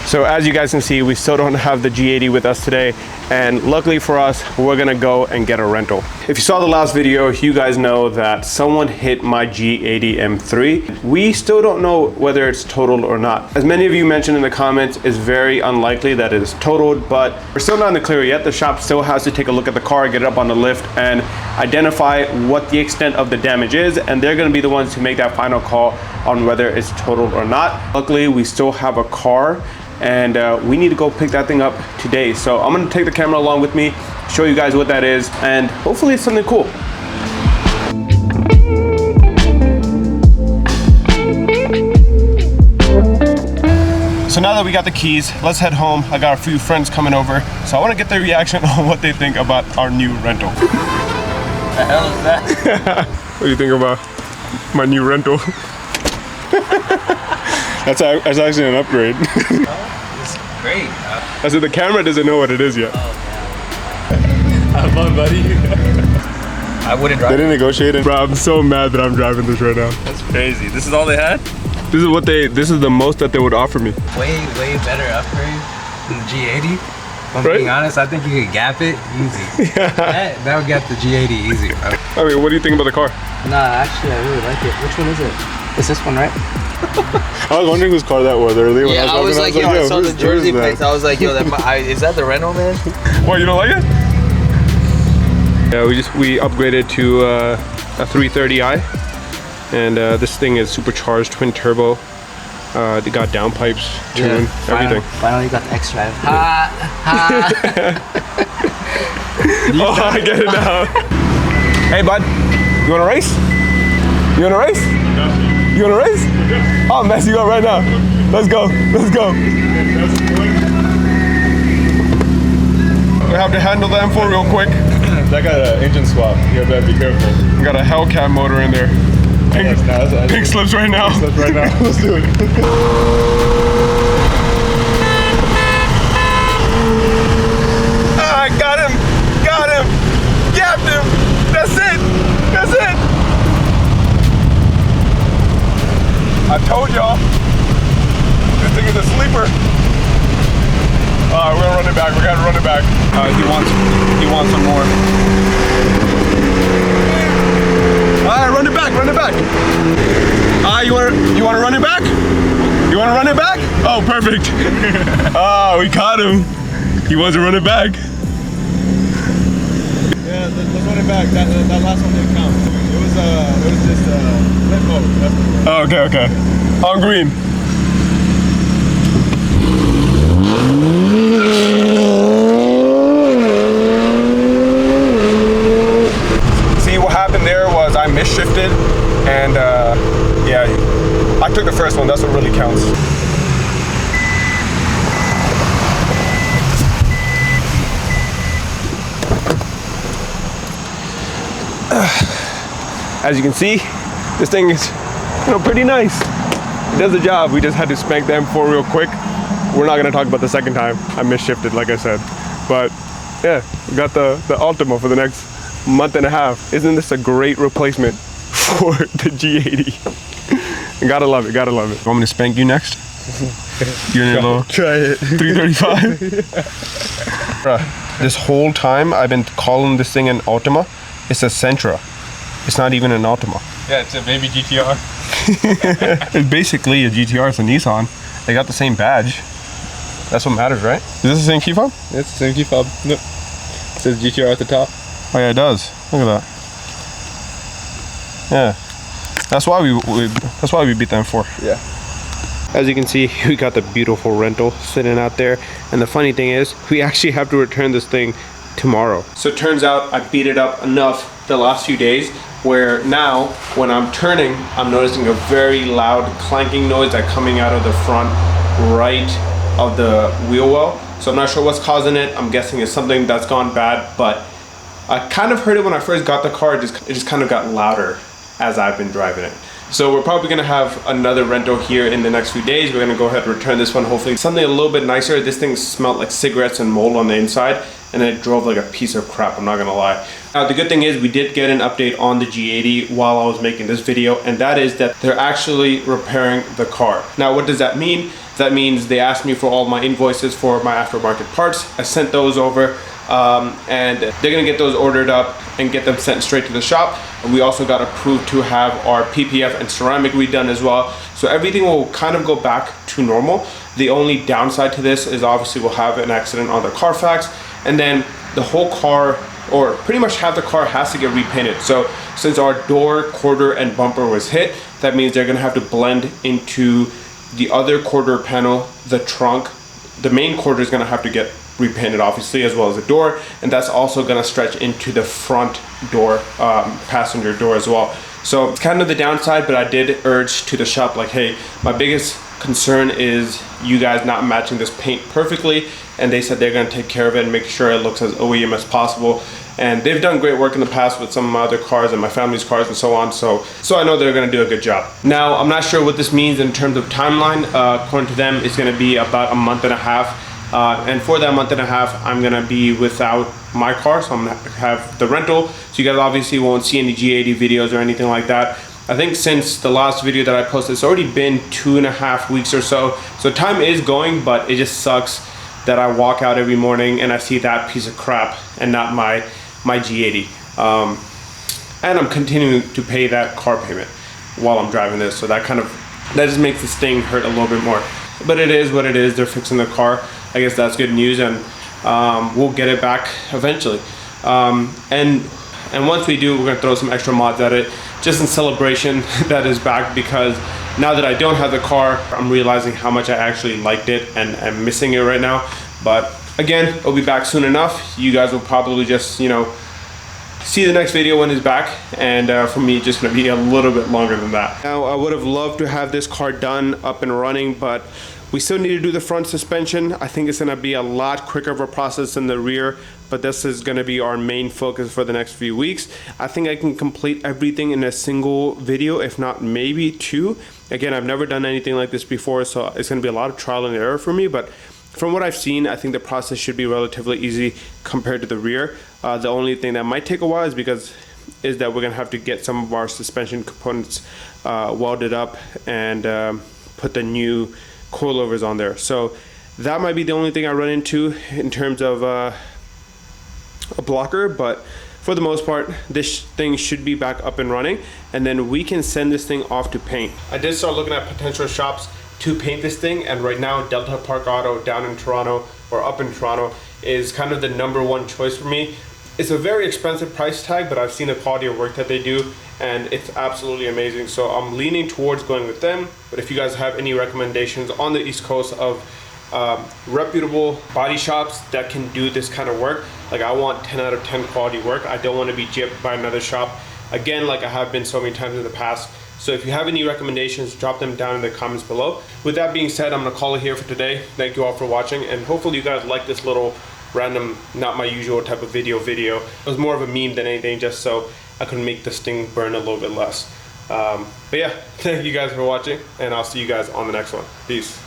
So as you guys can see, we still don't have the G80 with us today, and luckily for us, we're gonna go and get a rental. If you saw the last video, you guys know that someone hit my G80 M3. We still don't know whether it's totaled or not. As many of you mentioned in the comments, it's very unlikely that it is totaled, but we're still not in the clear yet. The shop still has to take a look at the car, get it up on the lift, and identify what the extent of the damage is, and they're gonna be the ones to make that final call on whether it's totaled or not. Luckily, we still have a car, and we need to go pick that thing up today. So I'm gonna take the camera along with me, show you guys what that is, and hopefully it's something cool. So now that we got the keys, let's head home. I got a few friends coming over, so I wanna get their reaction on what they think about our new rental. The hell is that? What do you think about my new rental? That's actually an upgrade. It's great. I said the camera doesn't know what it is yet. Oh, yeah. Have fun, buddy. I wouldn't drive. They didn't negotiate it. Bro, I'm so mad that I'm driving this right now. That's crazy. This is all they had? This is the most that they would offer me. Way better upgrade than the G80. If I'm being honest, I think you could gap it easy. Yeah. That would get the G80 easy, bro. I mean, what do you think about the car? Nah, actually, I really like it. Which one is it? It's this one, right? I was wondering whose car that was earlier. Yeah, I was like, yo, I saw the Jersey plates. I was like, yo, is that the rental, man? What, you don't like it? Yeah, we upgraded to a 330i, and this thing is supercharged, twin turbo. They got downpipes, tune, everything. Finally got the X-Drive. Oh, I get it now. Hey, bud, you want to race? You want to race? You want to race? I'll mess you up right now. Let's go. Let's go. We have to handle the M4 real quick. That got an engine swap. You gotta be careful. We got a Hellcat motor in there. Pink slips right now. Pink slips right now. Let's do it. Ah, got him. Got him. Gapped him. That's it. That's it. I told y'all, this thing is a sleeper. We're gonna run it back. We gotta run it back. He wants some more. All right, run it back. Run it back. You wanna run it back? You wanna run it back? Oh, perfect. Oh, we caught him. He wants to run it back. Yeah, let's run it back. That last one didn't count. It was just flip mode. Oh, okay. On green. See, what happened there was I misshifted, and yeah, I took the first one. That's what really counts. As you can see, this thing is, pretty nice. It does the job. We just had to spank the M4 real quick. We're not gonna talk about the second time. I misshifted, like I said. But yeah, we got the Ultima for the next month and a half. Isn't this a great replacement for the G80? Gotta love it, gotta love it. Want me to spank you next? You and your little Try it. 335? This whole time I've been calling this thing an Ultima. It's a Sentra. It's not even an Ultima. Yeah, it's a baby GTR. It's basically a GTR. It's a Nissan. They got the same badge. That's what matters, right? Is this the same key fob? It's the same key fob. Nope. It says GTR at the top. Oh yeah, it does. Look at that. Yeah. That's why we beat them for. Yeah. As you can see, we got the beautiful rental sitting out there. And the funny thing is, we actually have to return this thing tomorrow. So it turns out I beat it up enough the last few days where now when I'm turning, I'm noticing a very loud clanking noise that's coming out of the front right of the wheel well. So I'm not sure what's causing it. I'm guessing it's something that's gone bad, but I kind of heard it when I first got the car. It just kind of got louder as I've been driving it. So we're probably gonna have another rental here in the next few days. We're gonna go ahead and return this one, hopefully something a little bit nicer. This thing smelled like cigarettes and mold on the inside, and it drove like a piece of crap, I'm not gonna lie. Now the good thing is we did get an update on the G80 while I was making this video, and that is that they're actually repairing the car. Now what does that mean? That means they asked me for all my invoices for my aftermarket parts. I sent those over, and they're gonna get those ordered up and get them sent straight to the shop. And we also got approved to have our PPF and ceramic redone as well. So everything will kind of go back to normal. The only downside to this is obviously we'll have an accident on the Carfax, and then the whole car, or pretty much half the car, has to get repainted. So since our door, quarter, and bumper was hit, that means they're gonna have to blend into the other quarter panel, the trunk. The main quarter is gonna have to get repainted, obviously, as well as the door, and that's also gonna stretch into the front door, passenger door as well. So it's kind of the downside, but I did urge to the shop, like, hey, my biggest concern is you guys not matching this paint perfectly, and they said they're gonna take care of it and make sure it looks as OEM as possible. And they've done great work in the past with some of my other cars and my family's cars and so on, so I know they're gonna do a good job. Now, I'm not sure what this means in terms of timeline. According to them, it's gonna be about a month and a half. And for that month and a half, I'm gonna be without my car, so I'm gonna have the rental. So you guys obviously won't see any G80 videos or anything like that. I think since the last video that I posted, it's already been 2.5 weeks or so. So time is going, but it just sucks that I walk out every morning and I see that piece of crap and not my G80. And I'm continuing to pay that car payment while I'm driving this. So that just makes this thing hurt a little bit more. But it is what it is. They're fixing the car. I guess that's good news, and we'll get it back eventually. And once we do, we're gonna throw some extra mods at it, just in celebration that is back, because now that I don't have the car, I'm realizing how much I actually liked it, and I'm missing it right now. But again, it'll be back soon enough. You guys will probably just, you know, see the next video when it's back, and for me, it's just gonna be a little bit longer than that. Now, I would have loved to have this car done, up and running, but we still need to do the front suspension. I think it's gonna be a lot quicker of a process than the rear, but this is gonna be our main focus for the next few weeks. I think I can complete everything in a single video, if not maybe two. Again, I've never done anything like this before, so it's gonna be a lot of trial and error for me, but from what I've seen, I think the process should be relatively easy compared to the rear. The only thing that might take a while is that we're gonna have to get some of our suspension components welded up and put the new coilovers on there. So that might be the only thing I run into in terms of a blocker, but for the most part, this thing should be back up and running, and then we can send this thing off to paint. I did start looking at potential shops to paint this thing, and right now Delta Park Auto down in Toronto, or up in Toronto, is kind of the #1 choice for me. It's a very expensive price tag, but I've seen the quality of work that they do, and it's absolutely amazing. So I'm leaning towards going with them. But if you guys have any recommendations on the East Coast of reputable body shops that can do this kind of work, like, I want 10 out of 10 quality work. I don't want to be gypped by another shop again, like I have been so many times in the past. So if you have any recommendations, drop them down in the comments below. With that being said, I'm gonna call it here for today. Thank you all for watching, and hopefully you guys like this little random, not my usual type of video. It was more of a meme than anything, just so I could make this thing burn a little bit less. But yeah, thank you guys for watching, and I'll see you guys on the next one. Peace.